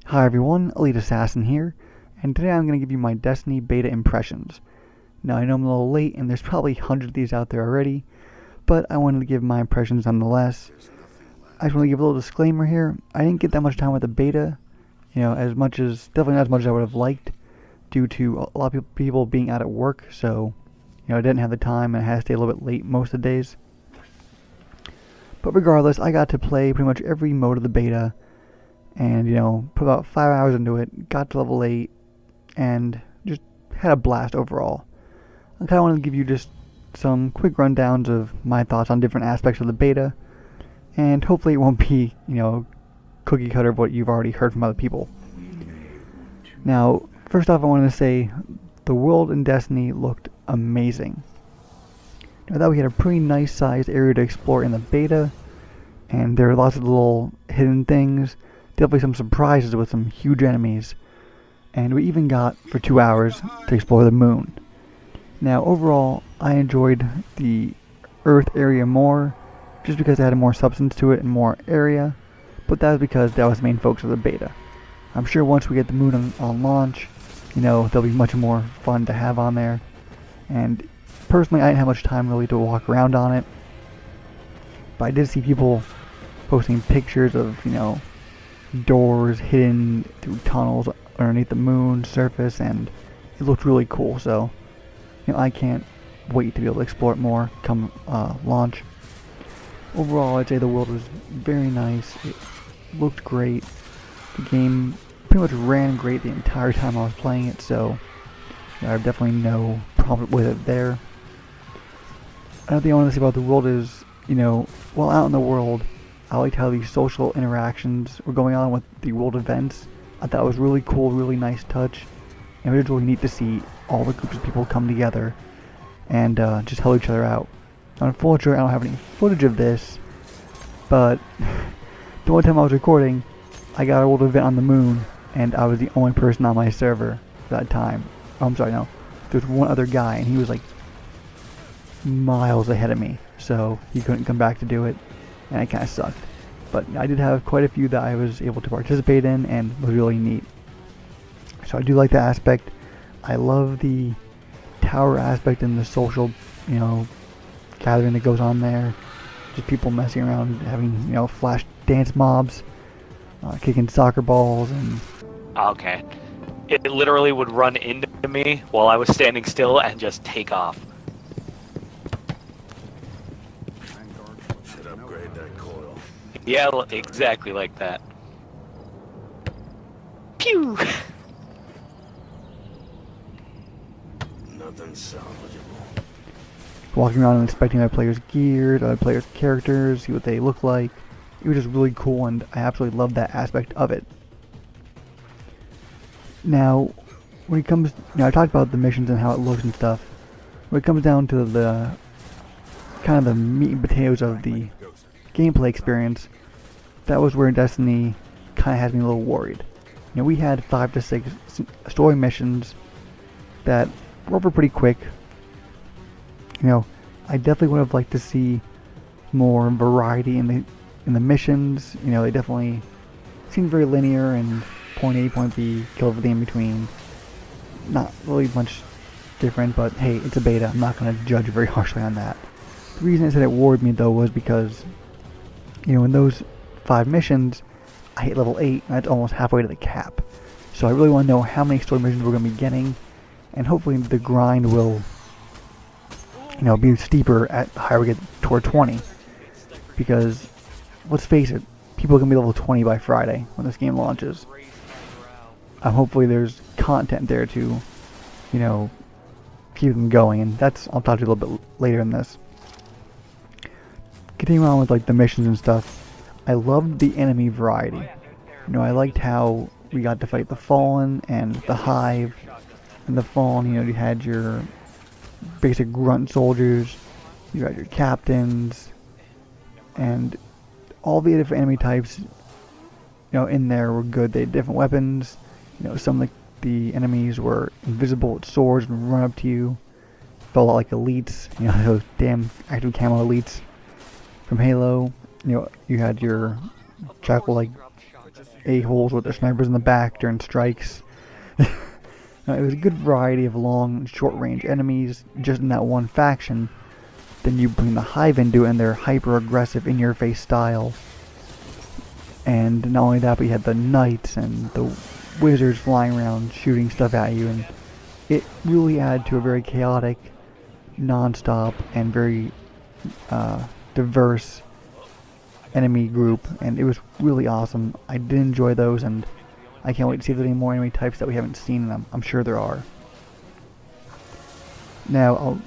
Hi everyone, Elite Assassin here, and today I'm going to give you my Destiny beta impressions. Now I know I'm a little late and there's probably hundreds of these out there already, but I wanted to give my impressions nonetheless. I just want to give a little disclaimer here. I didn't get that much time with the beta, definitely not as much as I would have liked, due to a lot of people being out at work, so I didn't have the time and I had to stay a little bit late most of the days. But regardless, I got to play pretty much every mode of the beta, and put about 5 hours into it, got to level 8, and just had a blast overall. I kind of wanted to give you just some quick rundowns of my thoughts on different aspects of the beta, and hopefully it won't be, cookie cutter of what you've already heard from other people. Now, first off, I wanted to say the world in Destiny looked amazing. I thought we had a pretty nice sized area to explore in the beta, and there are lots of little hidden things, definitely some surprises with some huge enemies, and we even got, for 2 hours, to explore the moon. Now overall, I enjoyed the Earth area more, just because it had more substance to it and more area, but that was because that was the main focus of the beta. I'm sure once we get the moon on launch, there'll be much more fun to have on there, and personally, I didn't have much time really to walk around on it, but I did see people posting pictures of, doors hidden through tunnels underneath the moon surface, and it looked really cool. So, I can't wait to be able to explore it more come launch. Overall, I'd say the world was very nice. It looked great. The game pretty much ran great the entire time I was playing it, so I have definitely no problem with it there. Another thing I want to say about the world is, while out in the world, I liked how these social interactions were going on with the world events. I thought it was really cool, really nice touch, and it was really neat to see all the groups of people come together and just help each other out. Unfortunately, I don't have any footage of this, but the one time I was recording, I got a world event on the moon, and I was the only person on my server at that time. Oh, I'm sorry, no. There was one other guy, and he was like miles ahead of me, so he couldn't come back to do it, and it kind of sucked. But I did have quite a few that I was able to participate in, and was really neat. So I do like that aspect. I love the tower aspect and the social, gathering that goes on there. Just people messing around, having, flash dance mobs, kicking soccer balls, and... Okay. It literally would run into me while I was standing still and just take off. Yeah, exactly like that. Pew! Nothing salvageable. Walking around and inspecting other players' gear, other players' characters, see what they look like. It was just really cool, and I absolutely loved that aspect of it. Now, when it comes, I talked about the missions and how it looks and stuff. When it comes down to the kind of the meat and potatoes of the gameplay experience, that was where Destiny kind of has me a little worried. We had 5 to 6 story missions that were over pretty quick. I definitely would have liked to see more variety in the missions. They definitely seemed very linear and point A, point B, kill everything in between. Not really much different, but hey, it's a beta. I'm not going to judge very harshly on that. The reason I said it worried me though was because, in those 5 missions, I hit level 8, and that's almost halfway to the cap. So I really want to know how many story missions we're going to be getting, and hopefully the grind will, be steeper at the higher we get toward 20. Because, let's face it, people are going to be level 20 by Friday when this game launches. Hopefully there's content there to, keep them going, and I'll talk to you a little bit later in this. Continuing on with the missions and stuff, I loved the enemy variety. I liked how we got to fight the Fallen and the Hive. And the Fallen, you had your basic grunt soldiers, you had your captains, and all the different enemy types, in there were good. They had different weapons. Some of the enemies were invisible with swords and run up to you. Felt a lot like elites, those damn active camo elites from Halo. You had your jackal-like a-holes with their snipers in the back during strikes. It was a good variety of long and short-range enemies just in that one faction. Then you bring the Hive into it and their hyper-aggressive, in-your-face style. And not only that, but you had the Knights and the Wizards flying around shooting stuff at you, and it really added to a very chaotic, non-stop, and very diverse enemy group, and it was really awesome. I did enjoy those, and I can't wait to see if there's any more enemy types that we haven't seen in them. I'm sure there are. Now,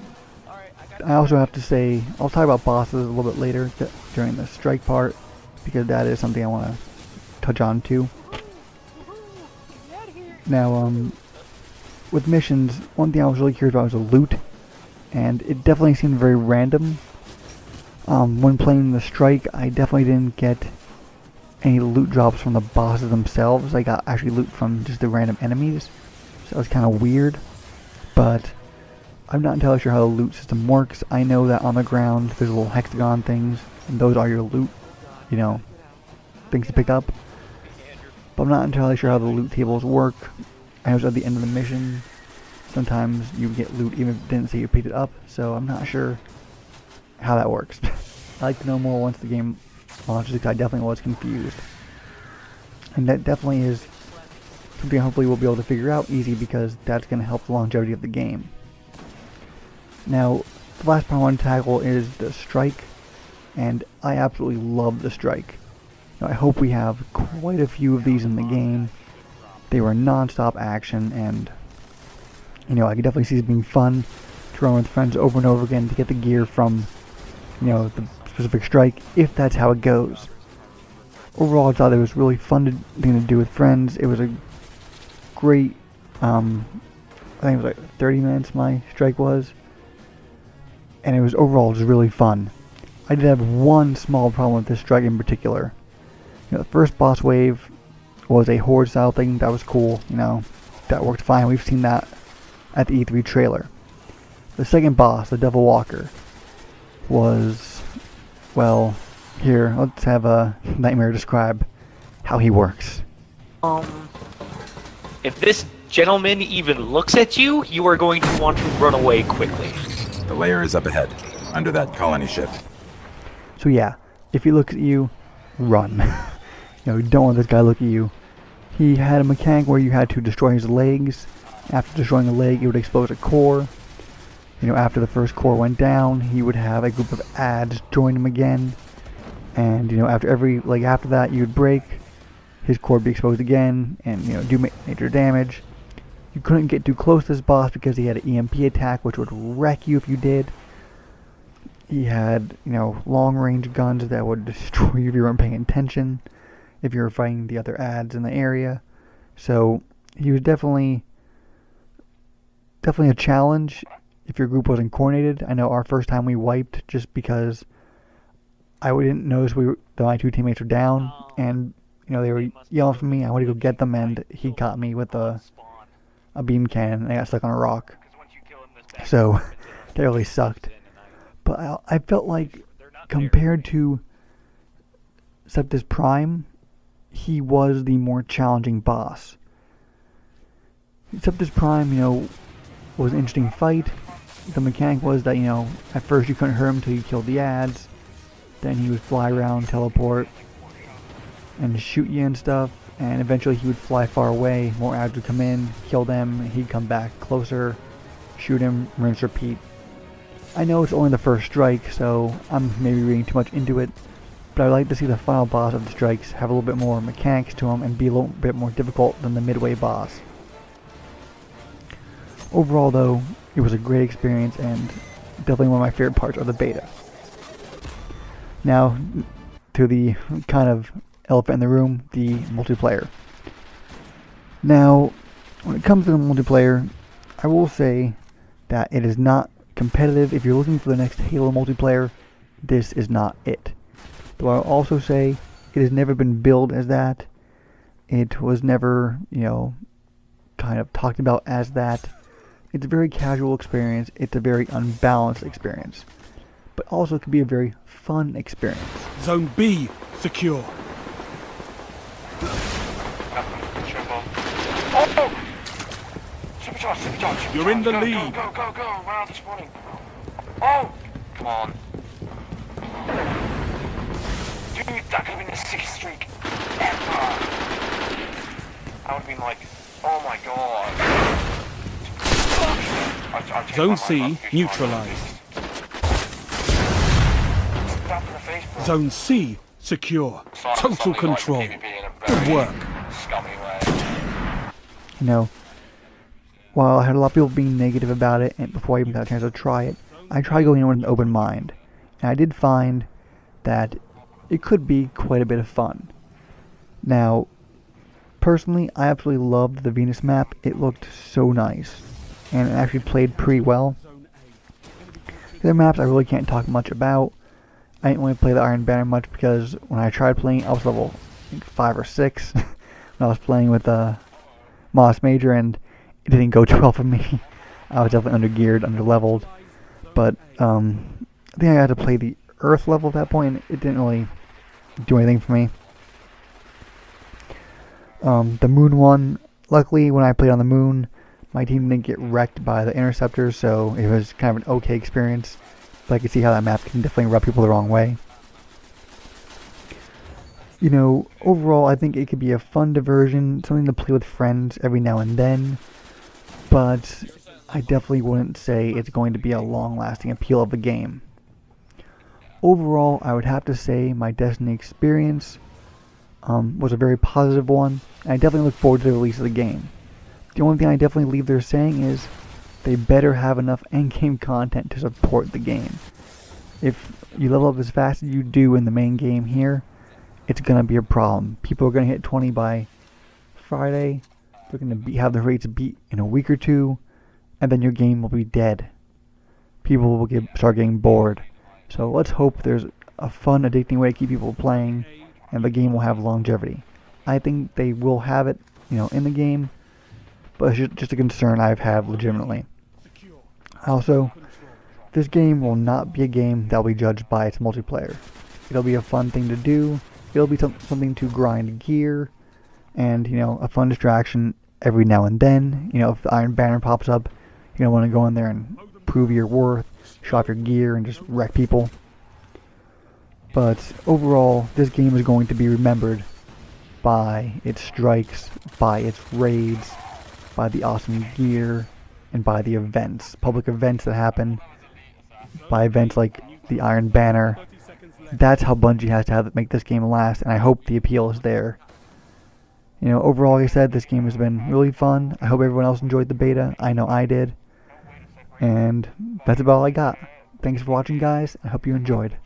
I also have to say, I'll talk about bosses a little bit later during the strike part, because that is something I want to touch on too. Now, with missions, one thing I was really curious about was the loot, and it definitely seemed very random. When playing the strike, I definitely didn't get any loot drops from the bosses themselves. I got actually loot from just the random enemies, so that was kind of weird. But I'm not entirely sure how the loot system works. I know that on the ground there's little hexagon things, and those are your loot, you know, things to pick up. But I'm not entirely sure how the loot tables work. I was at the end of the mission. Sometimes you get loot even if it didn't say you picked it up, so I'm not sure how that works. I'd like to know more once the game launches, because I definitely was confused. And that definitely is something hopefully we'll be able to figure out easy, because that's going to help the longevity of the game. Now, the last part I want to tackle is the strike, and I absolutely love the strike. Now, I hope we have quite a few of these in the game. They were non-stop action, and you know, I could definitely see it being fun to run with friends over and over again to get the gear from, you know, the specific strike, if that's how it goes. Overall, I thought it was really fun thing to do with friends. It was a great, I think it was like 30 minutes my strike was, and it was overall just really fun. I did have one small problem with this strike in particular. You know, the first boss wave was a horde style thing. That was cool, you know, that worked fine. We've seen that at the E3 trailer. The second boss, the Devil Walker, was, well, here, let's have a Nightmare describe how he works. If this gentleman even looks at you, you are going to want to run away quickly. The lair is up ahead, under that colony ship. So yeah, if he looks at you, run. You know, you don't want this guy to look at you. He had a mechanic where you had to destroy his legs. After destroying a leg, it would expose a core. You know, after the first core went down, he would have a group of ads join him again. And, you know, after every leg after that, you would break. His core would be exposed again, and, you know, do major damage. You couldn't get too close to this boss because he had an EMP attack, which would wreck you if you did. He had, you know, long-range guns that would destroy you if you weren't paying attention, if you were fighting the other ads in the area. So, he was definitely a challenge if your group wasn't coordinated. I know our first time we wiped just because I didn't notice my two teammates were down, and you know, they were yelling for me. I went to go get them, and he got me with a beam cannon, and I got stuck on a rock. So that really sucked. But I felt like, compared to Septus Prime, he was the more challenging boss. Septus Prime, you know, was an interesting fight. The mechanic was that, you know, at first you couldn't hurt him until you killed the ads. Then he would fly around, teleport, and shoot you and stuff. And eventually he would fly far away. More ads would come in, kill them, he'd come back closer, shoot him, rinse, repeat. I know it's only the first strike, so I'm maybe reading too much into it. But I'd like to see the final boss of the strikes have a little bit more mechanics to him and be a little bit more difficult than the midway boss. Overall, though, it was a great experience, and definitely one of my favorite parts of the beta. Now, to the kind of elephant in the room, the multiplayer. Now, when it comes to the multiplayer, I will say that it is not competitive. If you're looking for the next Halo multiplayer, this is not it. Though I'll also say it has never been billed as that. It was never, you know, kind of talked about as that. It's a very casual experience. It's a very unbalanced experience. But also it can be a very fun experience. Zone B secure. Oh! Supercharge, supercharge. You're in the go, lead. Go, go, go, go. Where are they spawning? Oh! Come on. Dude, that could have been the 6th streak ever. I would have been like, oh my god. Zone C neutralized. Zone C secure. Total control. Good work. You know, while I had a lot of people being negative about it, and before I even got a chance to try it, I tried going in with an open mind. And I did find that it could be quite a bit of fun. Now, personally, I absolutely loved the Venus map. It looked so nice, and it actually played pretty well. The other maps I really can't talk much about. I didn't really play the Iron Banner much because when I tried playing, I was level 5 or 6 when I was playing with Moss Major, and it didn't go too well for me. I was definitely under-geared, under-leveled, but I think I had to play the Earth level at that point, and it didn't really do anything for me. The Moon one, luckily when I played on the Moon, my team didn't get wrecked by the Interceptors, so it was kind of an okay experience. But I can see how that map can definitely rub people the wrong way. You know, overall I think it could be a fun diversion, something to play with friends every now and then, but I definitely wouldn't say it's going to be a long-lasting appeal of the game. Overall, I would have to say my Destiny experience was a very positive one, and I definitely look forward to the release of the game. The only thing I definitely leave there saying is they better have enough endgame content to support the game. If you level up as fast as you do in the main game here, it's going to be a problem. People are going to hit 20 by Friday, they're going to have the rates beat in a week or two, and then your game will be dead. People will start getting bored. So let's hope there's a fun, addicting way to keep people playing, and the game will have longevity. I think they will have it, in the game, but it's just a concern I've had legitimately. Also, this game will not be a game that will be judged by its multiplayer. It'll be a fun thing to do. It'll be something to grind gear, and a fun distraction every now and then. If the Iron Banner pops up, you're gonna want to go in there and prove your worth, show off your gear, and just wreck people. But overall, this game is going to be remembered by its strikes, by its raids, by the awesome gear, and by the events, public events that happen, by events like the Iron Banner. That's how Bungie has to make this game last, and I hope the appeal is there. Overall, like I said, this game has been really fun. I hope everyone else enjoyed the beta. I know I did. And that's about all I got. Thanks for watching, guys. I hope you enjoyed.